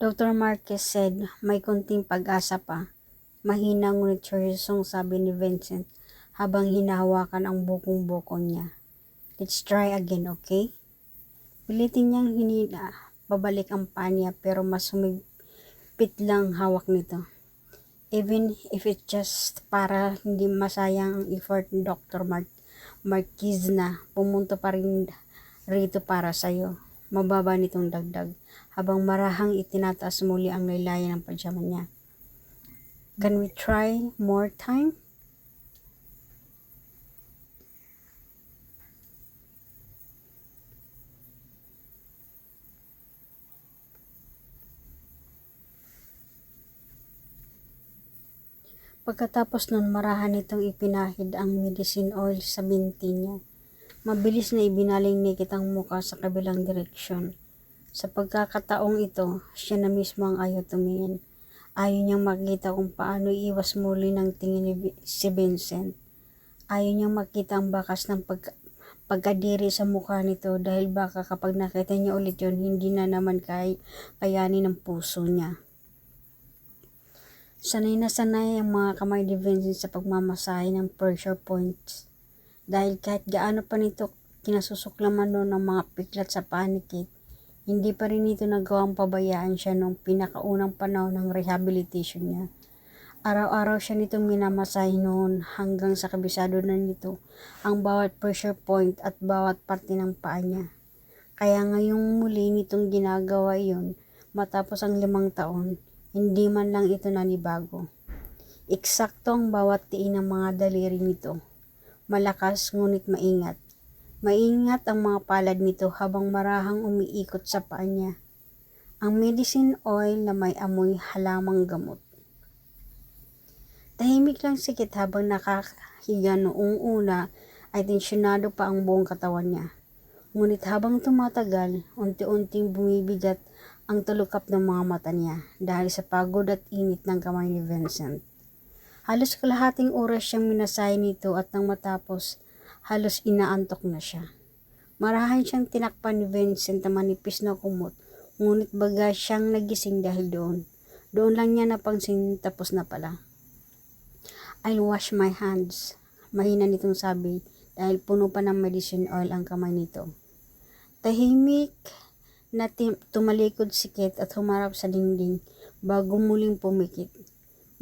Dr. Marquez said, may konting pag-asa pa. Mahina ngunit seryosong sabi ni Vincent habang hinahawakan ang bukong-bukong niya. Let's try again, okay? Pilitin niyang hinina pabalik ang paa niya pero mas humigpit lang hawak nito. Even if it's just para hindi masayang ang effort ni Dr. Marquez na pumunto pa rin rito para sa'yo. Mababa nitong dagdag habang marahang itinataas muli ang laylayan ng pajama niya. Can we try more time? Pagkatapos nun, marahan nitong ipinahid ang medicine oil sa binti niya. Mabilis na ibinaling ni kitang muka sa kabilang direksyon. Sa pagkakataong ito, siya na mismo ang ayaw tumingin. Ayaw niyang makita kung paano iwas muli ng tingin ni si Vincent. Ayaw niyang makita ang bakas ng pagkadiri sa mukha nito dahil baka kapag nakita niya ulit yun, hindi na naman kayanin ng puso niya. Sanay na sanay ang mga kamay ni Vincent sa pagmamasahe ng pressure points. Dahil kahit gaano pa nito kinasusuklaman noon ng mga piklat sa paa ni Kate, hindi pa rin ito nagawang pabayaan siya noong pinakaunang panahon ng rehabilitation niya. Araw-araw siya nitong minamasahe noon hanggang sa kabisado na nito ang bawat pressure point at bawat parte ng paa niya. Kaya ngayong muli nitong ginagawa iyon matapos ang 5 taon, hindi man lang ito nanibago. Eksakto ang bawat tiin ng mga daliri nito. Malakas ngunit maingat. Maingat ang mga palad nito habang marahang umiikot sa paa niya. Ang medicine oil na may amoy halamang gamot. Tahimik lang si Kate habang nakahiga noong una ay tensyonado pa ang buong katawan niya. Ngunit habang tumatagal, unti-unting bumibigat ang talukap ng mga mata niya dahil sa pagod at init ng kamay ni Vincent. Halos kalahating oras siyang minasahe nito at nang matapos, halos inaantok na siya. Marahan siyang tinakpan ni Vincent na manipis na kumot, ngunit baga siyang nagising dahil doon. Doon lang niya napansin tapos na pala. I'll wash my hands, mahina nitong sabi dahil puno pa ng medicine oil ang kamay nito. Tahimik na tumalikod si Kate at humarap sa dingding bago muling pumikit.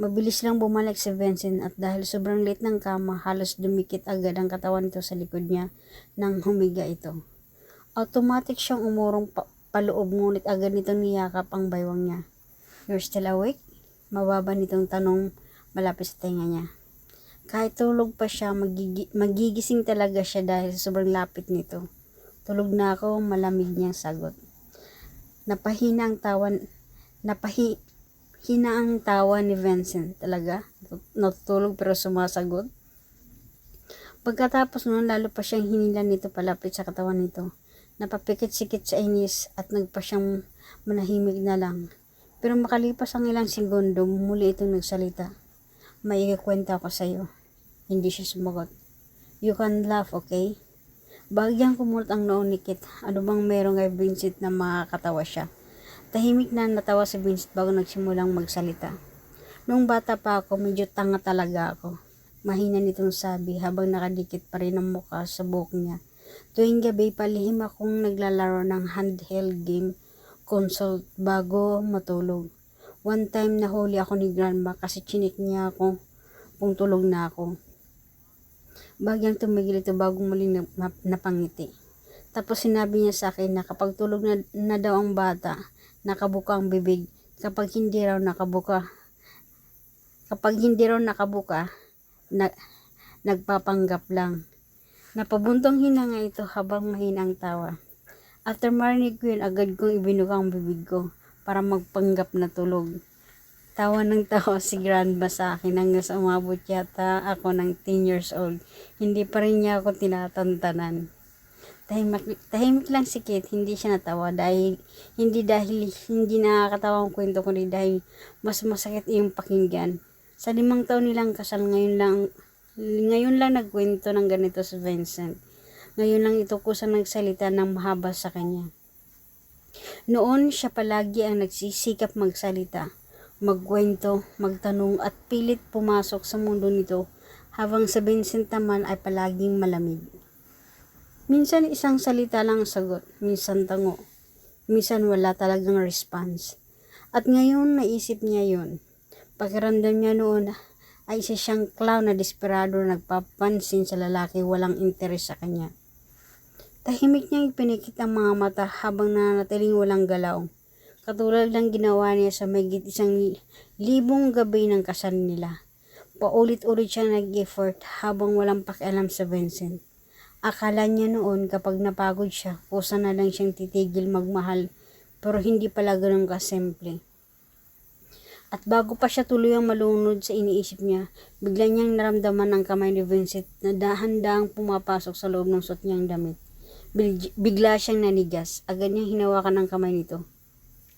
Mabilis lang bumalik si Vincent at dahil sobrang liit ng kama, halos dumikit agad ang katawan nito sa likod niya nang humiga ito. Automatic siyang umurong paloob ngunit agad nitong niyakap ang baywang niya. You're still awake? Mababa nitong tanong malapit sa tenga niya. Kahit tulog pa siya, magigising talaga siya dahil sobrang lapit nito. Tulog na ako, malamig niyang sagot. Napahina ang tawa ni Vincent. Talaga? Natutulog pero sumasagot? Pagkatapos noon, lalo pa siyang hinilan nito palapit sa katawan nito. Napapikit-sikit sa inis at nagpa siyang manahimik na lang. Pero makalipas ang ilang segundo, muli itong nagsalita. May ikukwento ako sa iyo. Hindi siya sumagot. You can laugh, okay? Bagyang kumulot ang noo ni Kate. Ano bang meron kay Vincent na makakatawa siya? Tahimik na natawa si Vincent bago nagsimulang magsalita. Noong bata pa ako, medyo tanga talaga ako. Mahina nitong sabi habang nakadikit pa rin ang mukha sa buhok niya. Tuwing gabi, palihim akong naglalaro ng handheld game console bago matulog. One time nahuli ako ni Grandma kasi chinik niya ako kung tulog na ako. Bagyang tumigil ito bago muling napangiti. Tapos sinabi niya sa akin na kapag tulog na daw ang bata, nakabuka ang bibig. Kapag hindi raw nakabuka, nagpapanggap lang. Napabuntong hinanga ito habang mahinang tawa. After marinig ko yun, agad kong ibinuka ang bibig ko para magpanggap na tulog. Tawa ng tawa si Grandma sa akin hanggang sa umabot yata ako ng 10 years old. Hindi pa rin niya ako tinatantanan. Tahimik lang si Kate, hindi siya natawa dahil hindi nakakatawa ang kwento kundi dahil mas masakit iyong pakinggan. Sa 5 taon nilang kasal, ngayon lang nagkwento ng ganito si Vincent. Ngayon lang ito kusang nagsalita ng mahaba sa kanya. Noon siya palagi ang nagsisikap magsalita, magkwento, magtanong at pilit pumasok sa mundo nito habang si Vincent naman ay palaging malamig. Minsan isang salita lang ang sagot, minsan tango, minsan wala talagang response. At ngayon naisip niya yon. Pakiramdam niya noon ay isa siyang clown na desperado na nagpapansin sa lalaki walang interes sa kanya. Tahimik niyang ipinikit ang mga mata habang nanatiling walang galaw. Katulad ng ginawa niya sa mahigit 1,000 gabi ng kasal nila. Paulit-ulit siyang nag-effort habang walang pakialam sa Vincent. Akala niya noon kapag napagod siya, kusa na lang siyang titigil magmahal, pero hindi pala ganun kasimple. At bago pa siya tuluyang malunod sa iniisip niya, bigla niyang naramdaman ang kamay ni Vincent na dahan-dahang pumapasok sa loob ng suot niyang damit. Bigla siyang nanigas. Agad niyang hinawakan ang kamay nito.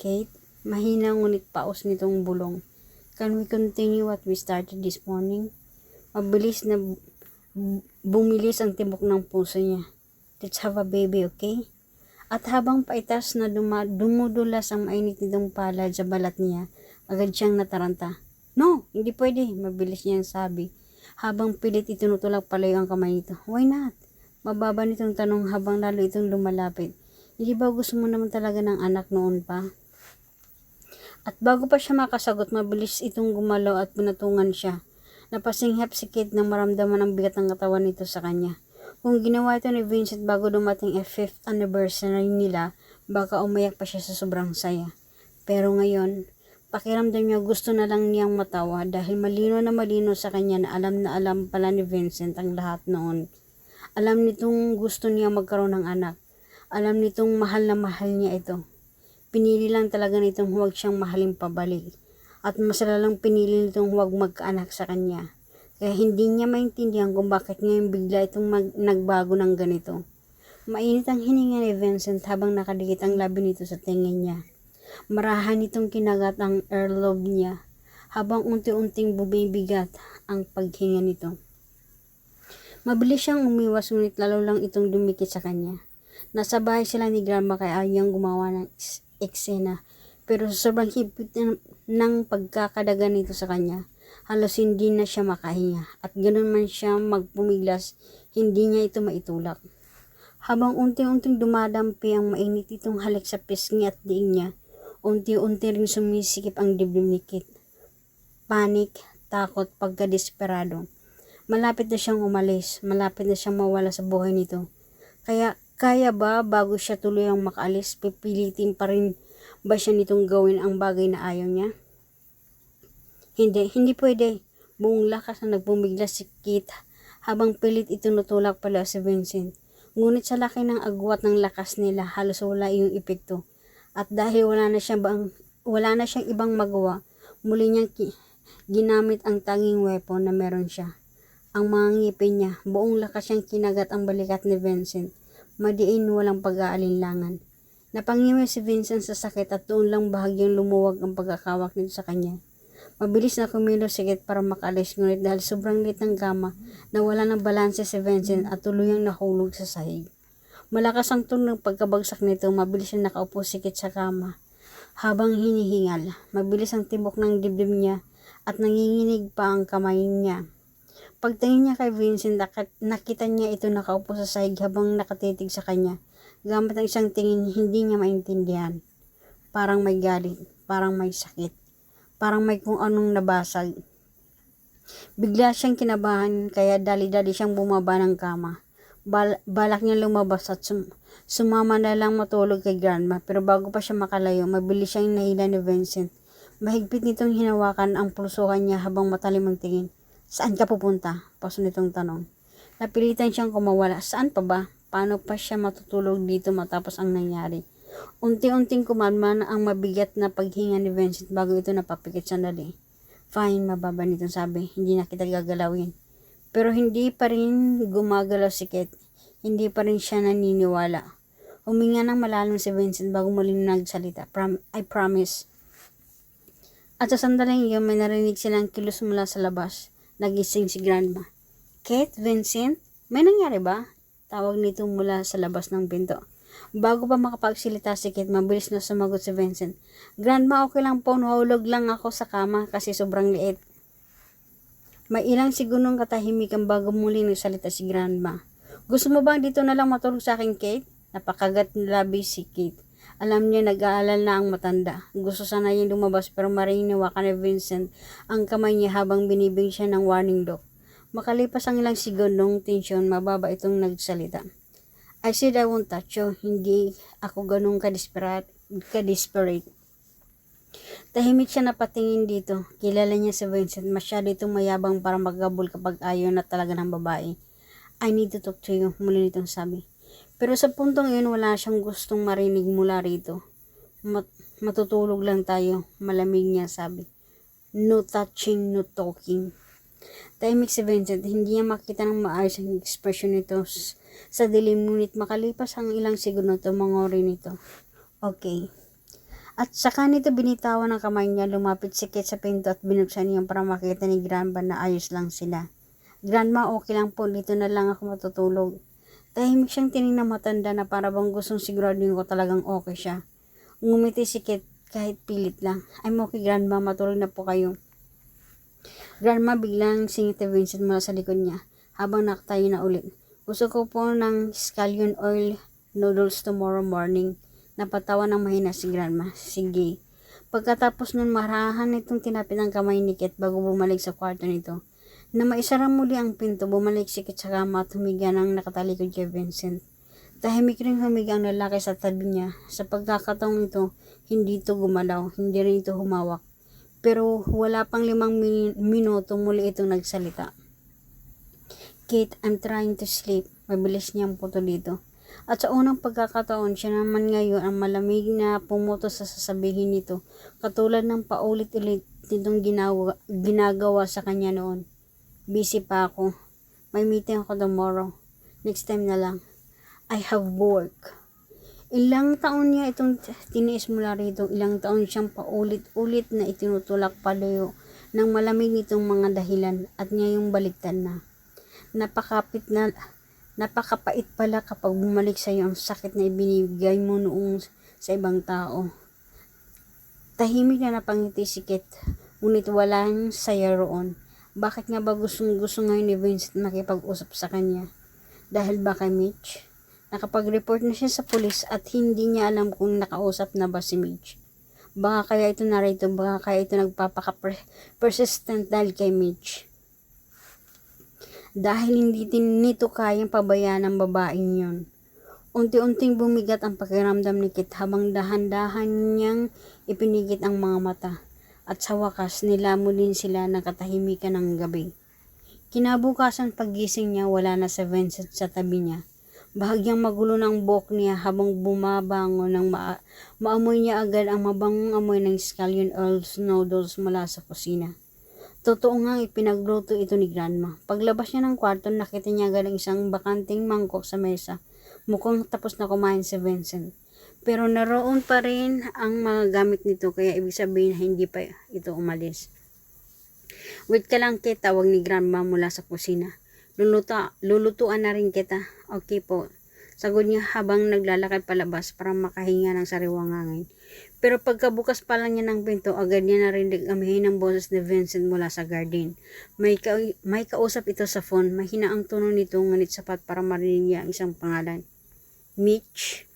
Kate, mahina ngunit paos nitong bulong. Can we continue what we started this morning? Mabilis na bumilis ang tibok ng puso niya. Let's have a baby, okay? At habang paitas na dumudulas ang mainit nitong palad sa balat niya, agad siyang nataranta. No, hindi pwede, mabilis niyang sabi. Habang pilit itinutulak palayo ang kamay nito. Why not? Mababa nitong tanong habang lalo itong lumalapit. Hindi ba gusto mo naman talaga ng anak noon pa? At bago pa siya makasagot, mabilis itong gumalaw at pinatungan siya. Napasinghap si Kate nang maramdaman ang bigat ng katawan nito sa kanya. Kung ginawa ito ni Vincent bago dumating ang 5th anniversary nila, baka umayak pa siya sa sobrang saya. Pero ngayon, pakiramdam niya gusto na lang niyang matawa dahil malino na malino sa kanya na alam pala ni Vincent ang lahat noon. Alam nitong gusto niya magkaroon ng anak. Alam nitong mahal na mahal niya ito. Pinili lang talaga nitong huwag siyang mahalin pabalik. At mas lalang pinili nitong huwag magkaanak sa kanya. Kaya hindi niya maintindihan kung bakit ngayon bigla itong nagbago ng ganito. Mainit ang hininga ni Vincent habang nakadikit ang labi nito sa tingin niya. Marahan nitong kinagat ang earlobe niya habang unti-unting bumibigat ang paghinga nito. Mabilis siyang umiwas ngunit lalo lang itong dumikit sa kanya. Nasa bahay sila ni Grandma kaya ayaw gumawa ng eksena. Pero sa sobrang hipit ng pagkakadaga nito sa kanya, halos hindi na siya makahinga. At ganoon man siya magpumiglas, hindi niya ito maitulak. Habang unti-unting dumadampi ang mainit itong halik sa pisngi at diin niya, unti-unti rin sumisikip ang dibdib ni Kit. Panik, takot, pagkadesperado. Malapit na siyang umalis, malapit na siyang mawala sa buhay nito. Kaya ba bago siya tuluyang makaalis, pipilitin pa rin ba siya nitong gawin ang bagay na ayaw niya? Hindi pwede. Buong lakas na nagpumiglas si Kit habang pilit itinutulak pala si Vincent. Ngunit sa laki ng agwat ng lakas nila, halos wala yung epekto. At dahil wala na siyang ibang magawa, muli niyang ginamit ang tanging weapon na meron siya. Ang mga ngipin niya, buong lakas siyang kinagat ang balikat ni Vincent. Madiin walang pag-aalinlangan. Napangimay si Vincent sa sakit at doon lang bahagyang lumuwag ang pagkakawak nito sa kanya. Mabilis na kumilos si Kit para makaalis ngunit dahil sobrang lit ng kama, nawala ng balanse si Vincent at tuluyang nahulog sa sahig. Malakas ang tunog ng pagkabagsak nito, mabilis na nakaupo si Kit sa kama. Habang hinihingal, mabilis ang tibok ng dibdib niya at nanginginig pa ang kamay niya. Pagtingin niya kay Vincent, nakita niya ito nakaupo sa sahig habang nakatitig sa kanya. Gamit ang isang tingin, hindi niya maintindihan. Parang may galit, parang may sakit, parang may kung anong nabasag. Bigla siyang kinabahan kaya dali-dali siyang bumaba ng kama. Balak niya lumabas at sumama na lang matulog kay Grandma, pero bago pa siya makalayo, mabilis siyang nahila ni Vincent. Mahigpit nitong hinawakan ang pulsuhan niya habang matalim ang tingin. Saan ka pupunta? Paso nitong tanong. Napilitan siyang kumawala. Saan pa ba? Paano pa siya matutulog dito matapos ang nangyari? Unti-unting kumalma na ang mabigat na paghinga ni Vincent bago ito napapikit sandali. Fine, mababa nitong sabi. Hindi na kita gagalawin. Pero hindi pa rin gumagalaw si Kate. Hindi pa rin siya naniniwala. Huminga ng malalim si Vincent bago muli nagsalita. I promise. At sa sandaling iyon, may narinig silang kilos mula sa labas. Nagising si Grandma. Kate, Vincent, may nangyari ba? Tawag nito mula sa labas ng pinto. Bago pa makapagsilita si Kate, mabilis na sumagot si Vincent. Grandma, okay lang po, nahulog lang ako sa kama kasi sobrang liit. May ilang segundong katahimikan bago muli nagsalita si Grandma. Gusto mo bang dito na lang matulog sa akin, Kate? Napakagat labi si Kate. Alam niya nag-aalala na ang matanda. Gusto sana niyang lumabas pero mariniwakan ni Vincent ang kamay niya habang binibing siya ng warning look. Makalipas ang ilang segundong tensyon, mababa itong nagsalita. I said I won't touch you. Hindi ako ganun ka-desperate. Tahimik siya napatingin dito. Kilala niya si Vincent. Masyado itong mayabang para magabol kapag ayaw na talaga ng babae. I need to talk to you, muli nitong sabi. Pero sa puntong iyon, wala siyang gustong marinig mula rito. Matutulog lang tayo, malamig niya sabi. No touching, no talking. Tahimik si Vincent, hindi niya makita ng maayos ang ekspresyon nito sa dilim, ngunit makalipas ang ilang segundo, tumangori nito. Okay. At saka nito binitawan ng kamay niya, lumapit si Kate sa pinto at binuksan niya para makita ni Grandma na ayos lang sila. Grandma, okay lang po, dito na lang ako matutulog. Tahimik siyang tinignan matanda na para bang gustong siguraduhin ko talagang okay siya. Ngumiti si Kate kahit pilit lang. I'm okay, Grandma, matulog na po kayo. Grandma, biglang singit ni Vincent mula sa likod niya habang nakatayo na ulit. Gusto ko po ng scallion oil noodles tomorrow morning. Napatawa ng mahina si Grandma. Sige. Pagkatapos nun, marahan itong tinapit ang kamay ni Kate bago bumalik sa kwarto nito. Na maisara muli ang pinto, bumalik si Kate sa kama at humiga ng nakatalikod kay Vincent. Tahimik rin humiga ang lalaki sa tabi niya. Sa pagkakataong ito, hindi ito gumalaw, hindi rin ito humawak. Pero wala pang 5 minuto muli itong nagsalita. Kate, I'm trying to sleep. Mabilis niyang puto dito. At sa unang pagkakataon, siya naman ngayon ang malamig na pumuto sa sasabihin nito, katulad ng paulit-ulit nitong ginagawa sa kanya noon. Busy pa ako. May meeting ako tomorrow. Next time na lang. I have work. Ilang taon niya itong tiniis mula rito. Ilang taon siyang paulit-ulit na itinutulak palayo ng malamig nitong mga dahilan at ngayong baliktad na. Napakapait pala kapag bumalik sa iyo ang sakit na ibinibigay mo noong sa ibang tao. Tahimik na napangiti si Kate, ngunit walang saya roon. Bakit nga ba gusto ngayon ni Vincent makipag-usap sa kanya? Dahil ba kay Mitch? Nakapag-report na siya sa pulis at hindi niya alam kung nakausap na ba si Mitch. Baka kaya ito narito, baka kaya ito nagpapaka-persistent dahil kay Mitch. Dahil hindi nito kayang pabayaan ang babaeng yon. Unti-unting bumigat ang pakiramdam ni Kate habang dahan-dahan niyang ipinigit ang mga mata. At sa wakas, nilamo din sila ng katahimikan ng gabi. Kinabukasan paggising niya, wala na si Vincent sa tabi niya. Bahagyang magulo ng buhok niya habang bumabango ng maamoy niya agad ang mabangong amoy ng scallion oil noodles mula sa kusina. Totoo nga ipinagluto ito ni Grandma. Paglabas niya ng kwarto, nakita niya agad ang isang bakanting mangkok sa mesa. Mukhang tapos na kumain si Vincent. Pero naroon pa rin ang mga gamit nito kaya ibig sabihin na hindi pa ito umalis. Wait ka lang, Kate, tawag ni Grandma mula sa kusina. Lulutuan na rin kita. Okay po. Sagot niya habang naglalakad palabas para makahinga ng sariwang hangin. Pero pagkabukas pa lang niya ng pinto, agad niya narinig ang mahinang boses ni Vincent mula sa garden. May kausap ito sa phone. Mahina ang tono nito ngunit sapat para marinig niya ang isang pangalan. Mitch.